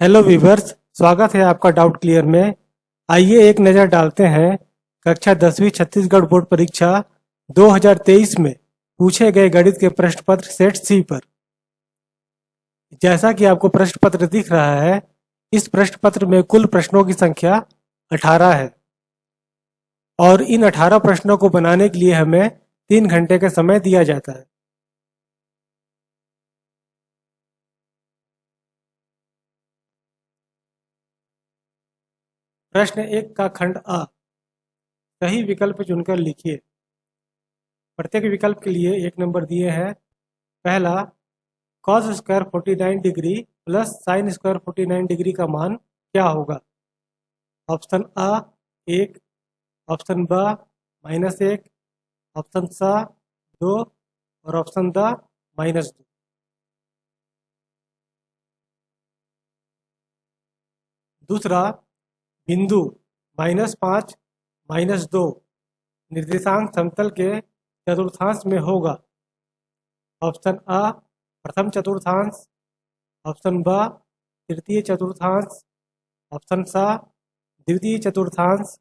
Hello viewers, स्वागत है आपका डाउट क्लियर में। आइए एक नज़र डालते हैं कक्षा 10वीं छत्तीसगढ़ बोर्ड परीक्षा 2023 में पूछे गए गणित के प्रश्न पत्र सेट सी पर। जैसा कि आपको प्रश्न पत्र दिख रहा है, इस प्रश्न पत्र में कुल प्रश्नों की संख्या 18 है और इन 18 प्रश्नों को बनाने के लिए हमें 3 घंटे का समय दिया जाता है। प्रश्न 1 का खंड आ, सही विकल्प चुनकर लिखिए। प्रत्येक विकल्प के लिए 1 नंबर दिए हैं। पहला, cos square 49 degree plus sine square 49 degree का मान क्या होगा? ऑप्शन आ 1, ऑप्शन ब -1, ऑप्शन स 2 और ऑप्शन द -2। दूसरा, बिंदु -5 -2 निर्देशांक समतल के चतुर्थांश में होगा। ऑप्शन आ प्रथम चतुर्थांश, ऑप्शन ब तृतीय चतुर्थांश, ऑप्शन स द्वितीय चतुर्थांश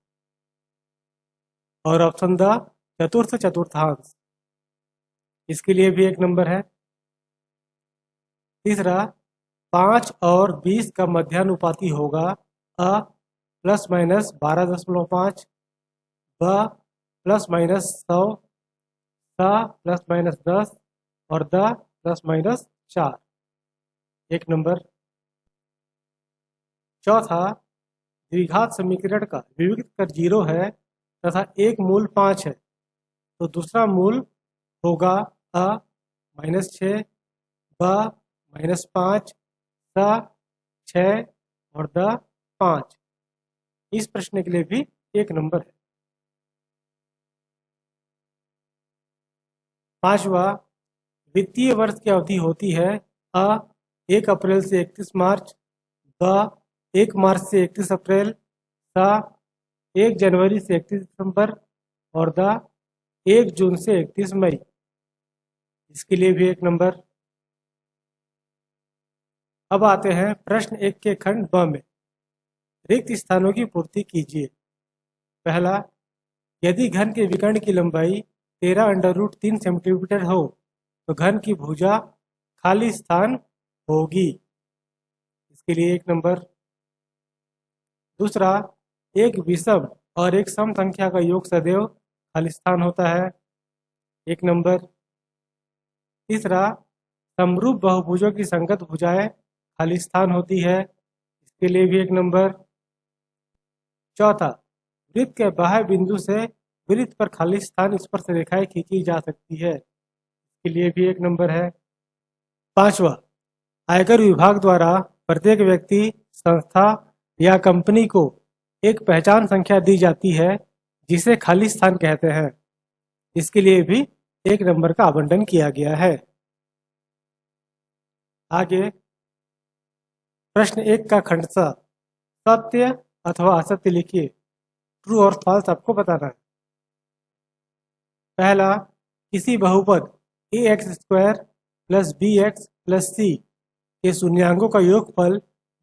और ऑप्शन द चतुर्थ चतुर्थांश। इसके लिए भी 1 नंबर है। तीसरा, 5 और 20 का मध्यानुपाती होगा। अ ±12.5, ब ±100, स ±10 और द ±4। 1 नंबर। चौथा, द्विघात समीकरण का विविक्त कर 0 है तथा एक मूल 5 है, तो दूसरा मूल होगा अ -6, ब -5, स 6 और द 5। इस प्रश्न के लिए भी 1 नंबर है। पांचवा, वित्तीय वर्ष की अवधि होती है अ 1 अप्रैल से 31 मार्च, ब 1 मार्च से 31 अप्रैल, स 1 जनवरी से 31 दिसंबर और द 1 जून से 31 मई। इसके लिए भी 1 नंबर। अब आते हैं प्रश्न 1 के खंड ब में। रिक्त स्थानों की पूर्ति कीजिए। पहला, यदि घन के विकर्ण की लंबाई 13√3 सेंटीमीटर हो तो घन की भुजा खाली स्थान होगी। इसके लिए 1 नंबर। दूसरा, एक विषम और एक सम संख्या का योग सदैव खाली स्थान होता है। 1 नंबर। तीसरा, समरूप बहुभुजों की संगत भुजाएं खाली स्थान होती है। इसके लिए भी 1 नंबर। चौथा, वृत्त के बाह्य बिंदु से वृत्त पर खाली स्थान स्पर्श रेखाएं खींची जा सकती है। इसके लिए भी 1 नंबर है। पांचवा, आयकर विभाग द्वारा प्रत्येक व्यक्ति, संस्था या कंपनी को एक पहचान संख्या दी जाती है जिसे खाली स्थान कहते हैं। इसके लिए भी 1 नंबर का आवंटन किया गया है। आगे प्रश्न 1 का खंड स, सत्य अथवा असत्य लिखिए। ट्रू और फॉल्स आपको बताना है। पहला, किसी बहुपद ax² + bx + c के शून्यांकों का योगफल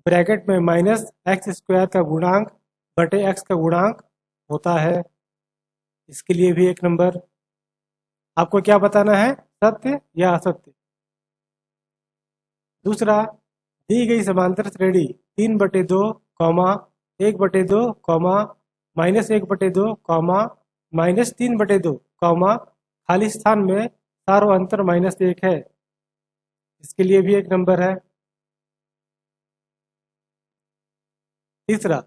ब्रैकेट में -x² का गुणांक बटे x का गुणांक होता है। इसके लिए भी 1 नंबर। आपको क्या बताना है, सत्य या असत्य? दूसरा, दी गई समांतर श्रेणी 3/2, 1/2, -1/2, -3/2, खाली स्थान में सार्वअंतर -1 है। इसके लिए भी 1 नंबर है। तीसरा,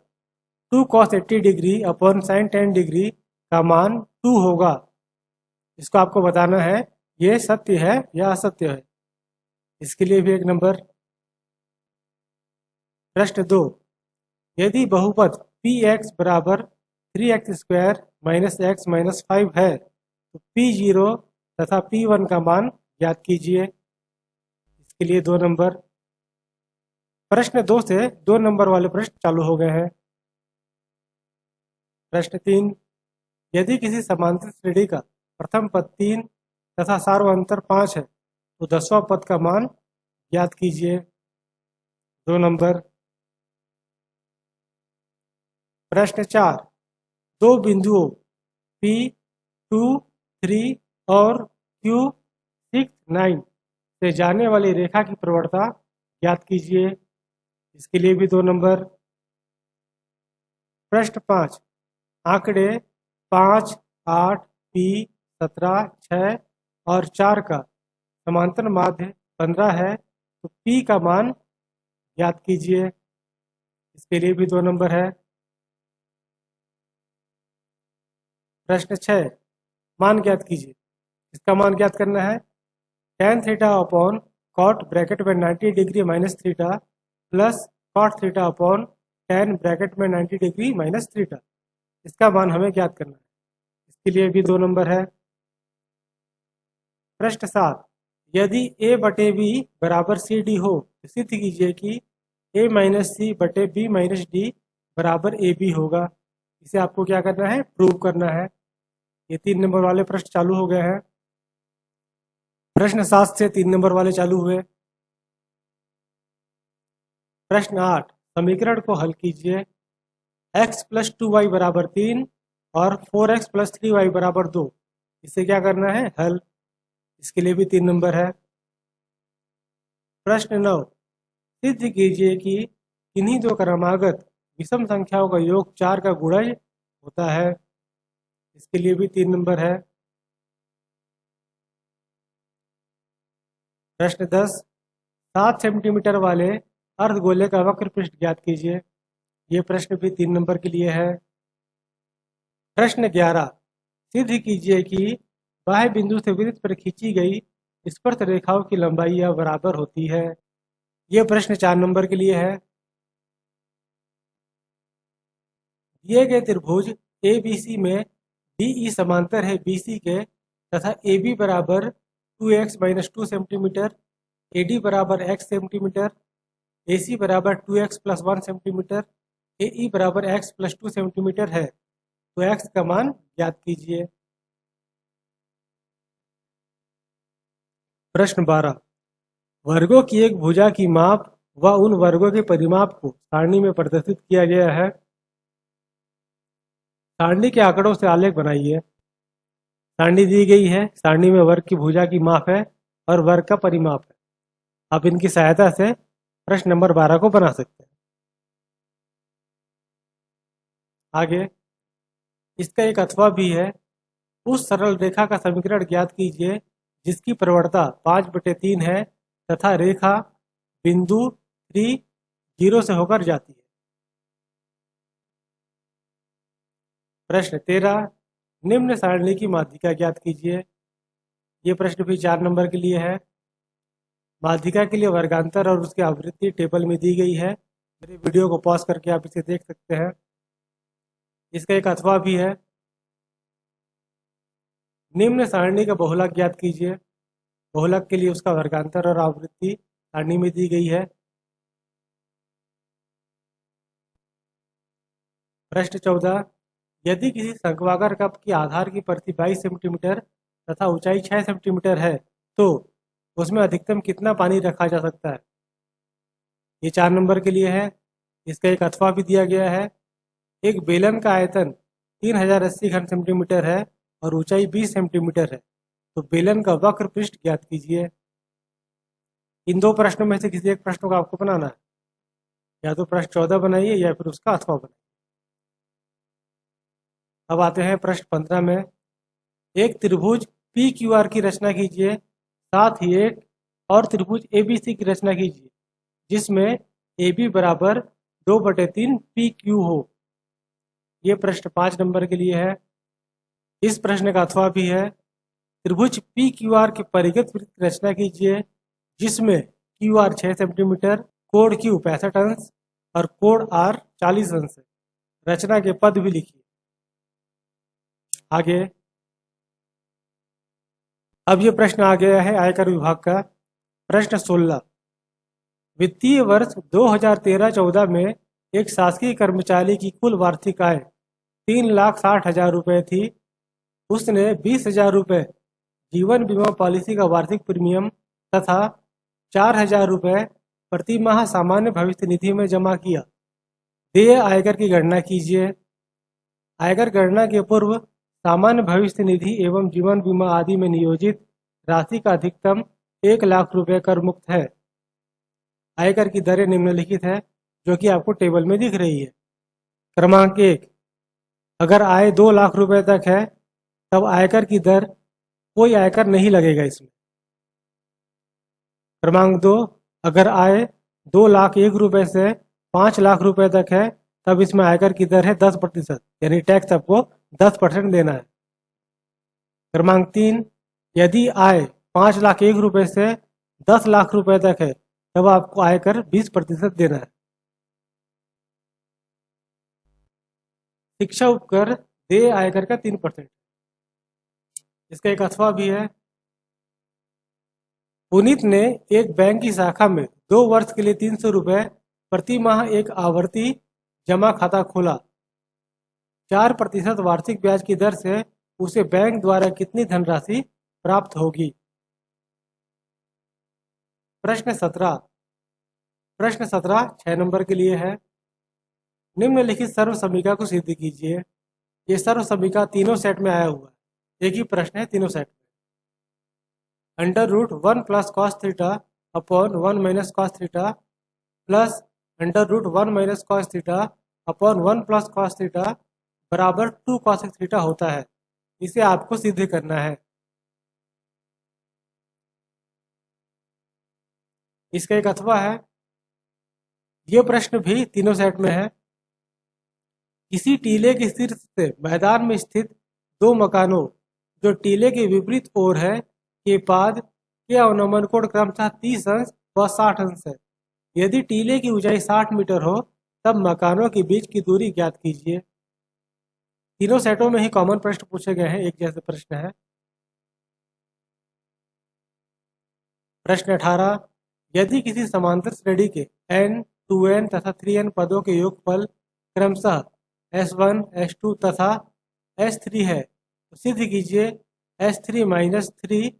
2 cos 80 degree upon sin 10 degree का मान 2 होगा। इसको आपको बताना है ये सत्य है या असत्य है। इसके लिए भी 1 नंबर। प्रश्न 2, यदि बहुपद px बराबर 3x² - x - 5 है तो p0 तथा p1 का मान ज्ञात कीजिए। इसके लिए 2 नंबर। प्रश्न 2 से 2 नंबर वाले प्रश्न चालू हो गए हैं। प्रश्न 3, यदि किसी समांतर श्रेणी का प्रथम पद 3 तथा सार्वअंतर 5 है तो 10वां पद का मान ज्ञात कीजिए। 2 नंबर। प्रश्न 4, दो बिंदुओं P2, 3 और Q6, 9 से जाने वाली रेखा की प्रवणता ज्ञात कीजिए। इसके लिए भी 2 नंबर। प्रश्न 5, आंकड़े 5, 8, P, 17, 6 और 4 का समांतर माध्य 15 है, तो P का मान ज्ञात कीजिए। इसके लिए भी 2 नंबर है। प्रश्न 6, मान ज्ञात कीजिए। इसका मान ज्ञात करना है tan theta upon cot bracket में 90 degree minus theta plus cot theta upon tan bracket में 90 डिग्री माइनस थीटा। इसका मान हमें ज्ञात करना है। इसके लिए भी 2 नंबर है। प्रश्न 7, यदि a बटे b बराबर सी डी हो तो सिद्ध कीजिए कि a माइनस सी बटे b माइनस डी बराबर ए बी होगा। इसे आपको क्या करना है? प्रूव करना है। ये 3 नंबर वाले प्रश्न चालू हो गए हैं। प्रश्न 7 से 3 नंबर वाले चालू हुए। प्रश्न 8, समीकरण को हल कीजिए। x प्लस 2y बराबर 3 और 4x प्लस 3y बराबर 2। इसे क्या करना है? हल। इसके लिए भी 3 नंबर है। प्रश्न 9, सिद्ध कीजिए कि किन्हीं दो क्रमागत विषम संख्याओं का योग 4 का गुणज होता है। इसके लिए भी 3 नंबर है। प्रश्न 10, 7 सेंटीमीटर वाले अर्धगोले का वक्र पृष्ठ ज्ञात कीजिए। ये प्रश्न भी 3 नंबर के लिए है। प्रश्न 11, सिद्ध कीजिए कि बाह्य बिंदु से वृत्त पर खींची गई स्पर्श रेखाओं की लंबाई बराबर होती है। ये प्रश्न 4 नंबर के लिए है। दिए गए त्रिभुज ABC में DE समांतर है BC के तथा AB बराबर 2x माइनस 2 सेंटीमीटर, AD बराबर x सेंटीमीटर, AC बराबर 2x प्लस 1 सेंटीमीटर, AE बराबर x प्लस 2 सेंटीमीटर है, तो x का मान ज्ञात कीजिए। प्रश्न 12, वर्गों की एक भुजा की माप व उन वर्गों के परिमाप को सारणी में प्रदर्शित किया गया है। सारणी के आंकड़ों से आलेख बनाइए। सारणी दी गई है। सारणी में वर्ग की भुजा की माप है और वर्ग का परिमाप है। आप इनकी सहायता से प्रश्न नंबर 12 को बना सकते हैं। आगे इसका एक अथवा भी है। उस सरल रेखा का समीकरण ज्ञात कीजिए जिसकी प्रवणता 5/3 है तथा रेखा बिंदु 3, 0 से होकर जाती है। प्रश्न 13, निम्न सारणी की माध्यिका ज्ञात कीजिए। ये प्रश्न भी 4 नंबर के लिए है। माध्यिका के लिए वर्गांतर और उसकी आवृत्ति टेबल में दी गई है। मेरे वीडियो को पॉज करके आप इसे देख सकते हैं। इसका एक अथवा भी है। निम्न सारणी का बहुलक ज्ञात कीजिए। बहुलक के लिए उसका वर्गांतर और आवृत्ति सारणी में दी गई है। प्रश्न 14, यदि किसी शंक्वाकार कप की आधार की परिधि 22 सेंटीमीटर तथा ऊंचाई 6 सेंटीमीटर है तो उसमें अधिकतम कितना पानी रखा जा सकता है। ये 4 नंबर के लिए है। इसका एक अथवा भी दिया गया है। एक बेलन का आयतन 3080 घन सेंटीमीटर है और ऊंचाई 20 सेंटीमीटर है, तो बेलन का वक्र पृष्ठ ज्ञात कीजिए। इन 2 प्रश्नों में से किसी एक प्रश्न को आपको बनाना है। या तो प्रश्न 14 बनाइए या फिर उसका अथवा बनाइए। अब आते हैं प्रश्न 15 में। एक त्रिभुज PQR की रचना कीजिए, साथ ही एक और त्रिभुज ABC की रचना कीजिए जिसमें AB बराबर 2/3 PQ हो। ये प्रश्न 5 नंबर के लिए है। इस प्रश्न का अथवा भी है। त्रिभुज PQR की परिगत वृत्त की रचना कीजिए जिसमें QR 6 सेंटीमीटर, कोण Q 65 अंश और कोण R 40 अंश है। रचना के पद भी लिखिए। आगे अब ये प्रश्न आ गया है आयकर विभाग का। प्रश्न 16, वित्तीय वर्ष 2013-14 में एक शासकीय कर्मचारी की कुल वार्षिक आय 3,60,000 रुपये थी। उसने 20,000 रुपये जीवन बीमा पॉलिसी का वार्षिक प्रीमियम तथा 4,000 रुपये प्रति माह सामान्य भविष्य निधि में जमा किया। देय आयकर की गणना कीजिए। आयकर गणना के पूर्व सामान्य भविष्य निधि एवं जीवन बीमा आदि में नियोजित राशि का अधिकतम 1,00,000 रुपये कर मुक्त है। आयकर की दरें निम्नलिखित है, जो कि आपको टेबल में दिख रही है। क्रमांक 1, अगर आय 2,00,000 रुपये तक है तब आयकर की दर कोई आयकर नहीं लगेगा इसमें। क्रमांक 2, अगर आय 2,01,000 रुपये से 5,00,000 रुपये तक है तब इसमें आयकर की दर है 10%, यानी टैक्स आपको 10% देना है। क्रमांक 3, यदि आय 5,01,000 रुपये से 10,00,000 रुपये तक है तब आपको आयकर 20% देना है। शिक्षा उपकर देय आयकर का 3%। इसका एक अथवा भी है। पुनीत ने एक बैंक की शाखा में 2 वर्ष के लिए 300 रुपये प्रति माह एक आवर्ती जमा खाता खोला। 4% वार्षिक ब्याज की दर से उसे बैंक द्वारा कितनी धनराशि प्राप्त होगी? प्रश्न 17 6 नंबर के लिए है। निम्नलिखित सर्व समीकरण को सिद्ध कीजिए। ये सर्व समीकरण तीनों सेट में आया हुआ है, एक ही प्रश्न है तीनों सेट में। √1 plus cos theta upon 1 minus cos theta plus √1 minus cos theta upon 1 plus cos theta बराबर 2 कॉस थीटा होता है। इसे आपको सिद्ध करना है। इसका एक अथवा है। ये प्रश्न भी तीनों सेट में है। किसी टीले के शीर्ष से मैदान में स्थित 2 मकानों जो टीले के विपरीत ओर है के पाद के अवनमन कोण क्रमशः 30 अंश व 60 अंश है। यदि टीले की ऊंचाई 60 मीटर हो तब मकानों के बीच की दूरी ज्ञात कीजिए। तीनों सेटों में ही कॉमन प्रश्न पूछे गए हैं, एक जैसे प्रश्न है। प्रश्न 18, यदि किसी समांतर श्रेणी के n, 2n तथा 3n पदों के योगफल क्रमशः S1, S2 तथा S3 है तो सिद्ध कीजिए S3 माइनस 3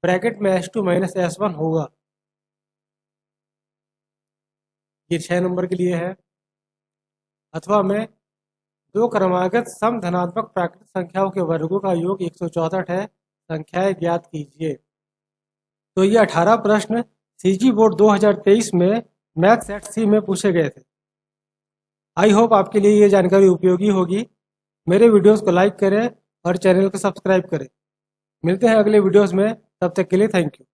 ब्रैकेट में S2 माइनस S1 होगा। ये 6 नंबर के लिए है। अथवा में 2 क्रमागत सम धनात्मक प्राकृतिक संख्याओं के वर्गों का योग 164 है, संख्याएं ज्ञात कीजिए। तो ये 18 प्रश्न सीजी बोर्ड 2023 में मैथ सेट सी में पूछे गए थे। आई होप आपके लिए ये जानकारी उपयोगी होगी। मेरे वीडियोस को लाइक करें और चैनल को सब्सक्राइब करें। मिलते हैं अगले वीडियोस में, तब तक के लिए थैंक यू।